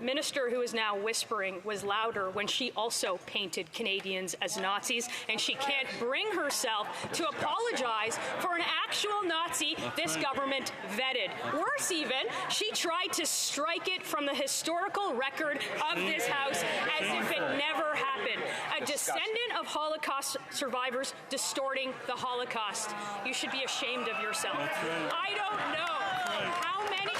minister who is now whispering was louder when she also painted Canadians as Nazis, and she can't bring herself to apologize for an actual Nazi this government vetted. Worse even, she tried to strike it from the historical record of this House as if it never happened. A descendant of Holocaust survivors distorting the Holocaust. You should be ashamed of yourself. I don't know how many...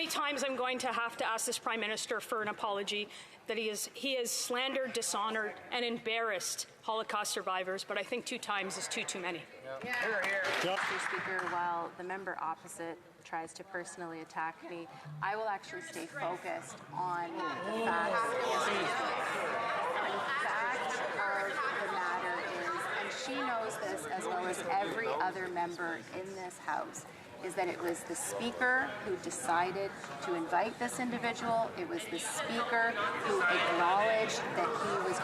times I'm going to have to ask this Prime Minister for an apology that he has slandered, dishonored, and embarrassed Holocaust survivors, but I think 2 times is too many. Yeah. Mr. Speaker, while the member opposite tries to personally attack me, I will actually stay focused on the facts. The fact of the matter is, and she knows this as well as every other member in this House, is that it was the Speaker who decided to invite this individual. It was the Speaker who acknowledged that he was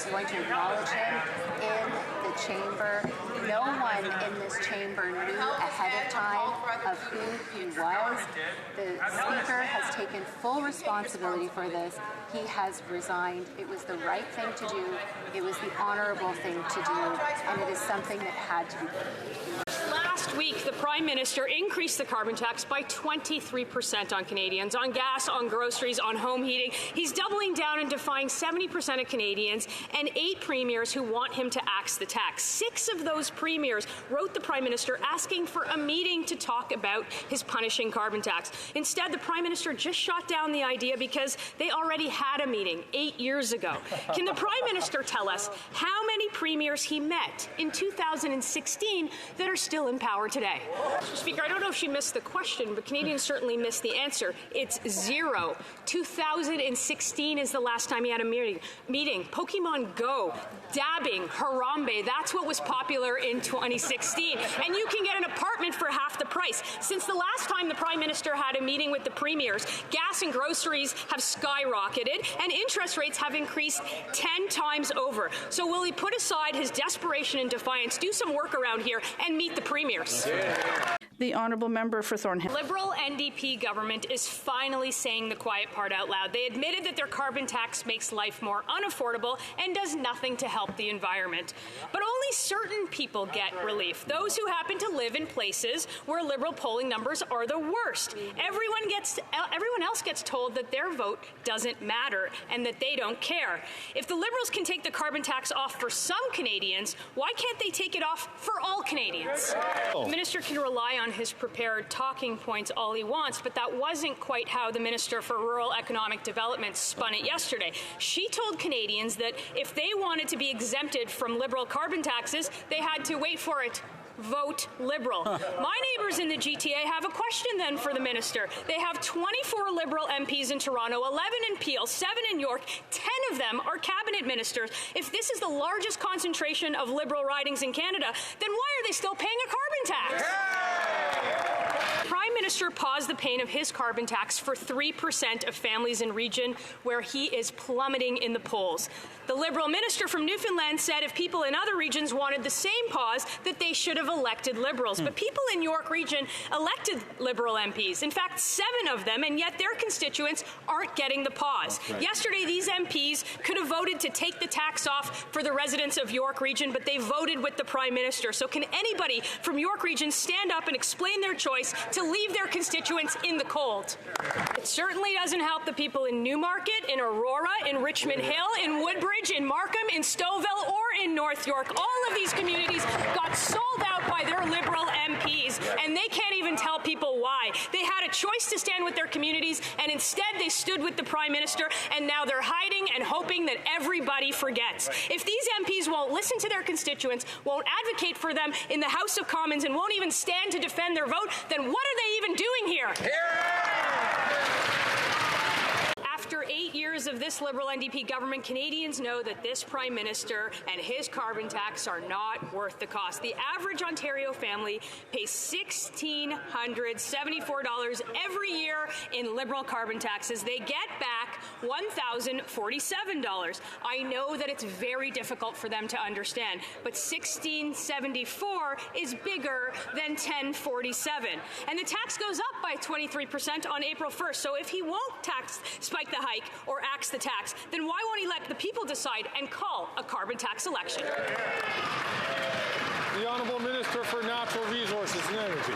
going to acknowledge him in the chamber. No one in this chamber knew ahead of time of who he was. The Speaker has taken full responsibility for this. He has resigned. It was the right thing to do. It was the honorable thing to do, and it is something that had to be done. Last week, the Prime Minister increased the carbon tax by 23% on Canadians, on gas, on groceries, on home heating. He's doubling down and defying 70% of Canadians and 8 premiers who want him to axe the tax. 6 of those premiers wrote the Prime Minister asking for a meeting to talk about his punishing carbon tax. Instead, the Prime Minister just shot down the idea because they already had a meeting 8 years ago. Can the Prime Minister tell us how many premiers he met in 2016 that are still in power today? Mr. Speaker, I don't know if she missed the question, but Canadians certainly missed the answer. It's 0. 2016 is the last time he had a meeting. Pokemon Go, dabbing, Harambe, that's what was popular in 2016. And you can get an apartment for half the price. Since the last time the Prime Minister had a meeting with the premiers, gas and groceries have skyrocketed and interest rates have increased 10 times over. So will he put aside his desperation and defiance, do some work around here, and meet the premiers? The honourable member for Thornhill. Liberal NDP government is finally saying the quiet part out loud. They admitted that their carbon tax makes life more unaffordable and does nothing to help the environment. But only certain people get relief. Those who happen to live in places where Liberal polling numbers are the worst. Everyone else gets told that their vote doesn't matter and that they don't care. If the Liberals can take the carbon tax off for some Canadians, why can't they take it off for all Canadians? The minister can rely on his prepared talking points all he wants, but that wasn't quite how the Minister for Rural Economic Development spun it yesterday. She told Canadians that if they wanted to be exempted from Liberal carbon taxes, they had to, wait for it, vote Liberal. My neighbours in the GTA have a question then for the minister. They have 24 Liberal MPs in Toronto, 11 in Peel, 7 in York, 10 of them are cabinet ministers. If this is the largest concentration of Liberal ridings in Canada, then why are they still paying a carbon tax? Prime Minister paused the paying of his carbon tax for 3% of families in region where he is plummeting in the polls. The Liberal minister from Newfoundland said if people in other regions wanted the same pause, that they should have elected Liberals. But people in York region elected Liberal MPs. In fact, 7 of them, and yet their constituents aren't getting the pause. Right. Yesterday, these MPs could have voted to take the tax off for the residents of York region, but they voted with the Prime Minister. So can anybody from York region stand up and explain their choice to leave their constituents in the cold? It certainly doesn't help the people in Newmarket, in Aurora, in Richmond Hill, in Woodbridge, in Markham, in Stouffville, or in North York. All of these communities got sold out by their Liberal MPs, and they can't even tell people why. They had a choice to stand with their communities, and instead they stood with the Prime Minister, and now they're hiding and hoping that everybody forgets. If these MPs won't listen to their constituents, won't advocate for them in the House of Commons, and won't even stand to defend their vote, then what are they even doing here? After 8 8 years of this Liberal NDP government, Canadians know that this Prime Minister and his carbon tax are not worth the cost. The average Ontario family pays $1,674 every year in Liberal carbon taxes. They get back $1,047. I know that it's very difficult for them to understand, but $1,674 is bigger than $1,047. And the tax goes up by 23% on April 1st. So if he won't spike the hike or axe the tax, then why won't he let the people decide and call a carbon tax election? The Honourable Minister for Natural Resources and Energy.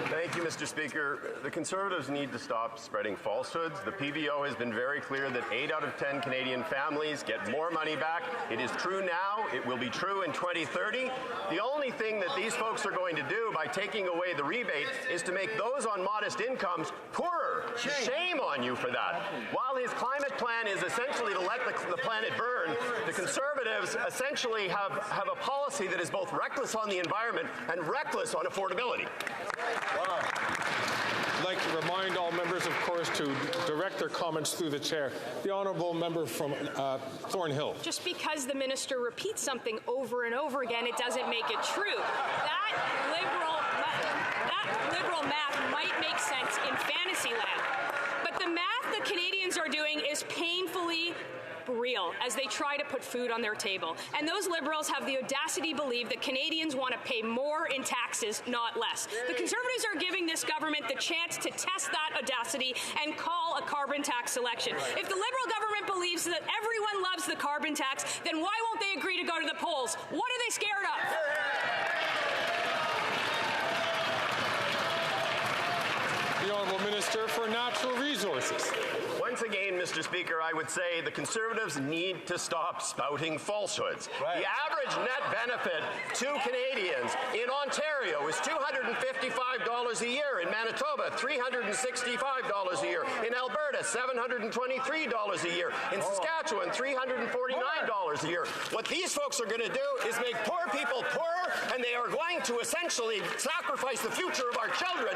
Thank you, Mr. Speaker. The Conservatives need to stop spreading falsehoods. The PBO has been very clear that 8 out of 10 Canadian families get more money back. It is true now. It will be true in 2030. The only thing that these folks are going to do by taking away the rebate is to make those on modest incomes poorer. Shame on you for that. While his climate plan is essentially to let the planet burn, the Conservatives essentially have a policy that is both reckless on the environment and reckless on affordability. I'd like to remind all members, of course, to direct their comments through the chair. The Honourable Member from Thornhill. Just because the minister repeats something over and over again, it doesn't make it true. That liberal math might make sense in fantasy land, but the math the Canadians are doing is painfully real as they try to put food on their table. And those Liberals have the audacity to believe that Canadians want to pay more in taxes, not less. The Conservatives are giving this government the chance to test that audacity and call a carbon tax election. If the Liberal government believes that everyone loves the carbon tax, then why won't they agree to go to the polls? What are they scared of? The Honourable Minister for Natural Resources. Once again, Mr. Speaker, I would say the Conservatives need to stop spouting falsehoods. Right. The average net benefit to Canadians in Ontario is $255 a year. In Manitoba, $365 a year. In Alberta, $723 a year. In Saskatchewan, $349 a year. What these folks are going to do is make poor people poorer, and they are going to essentially sacrifice the future of our children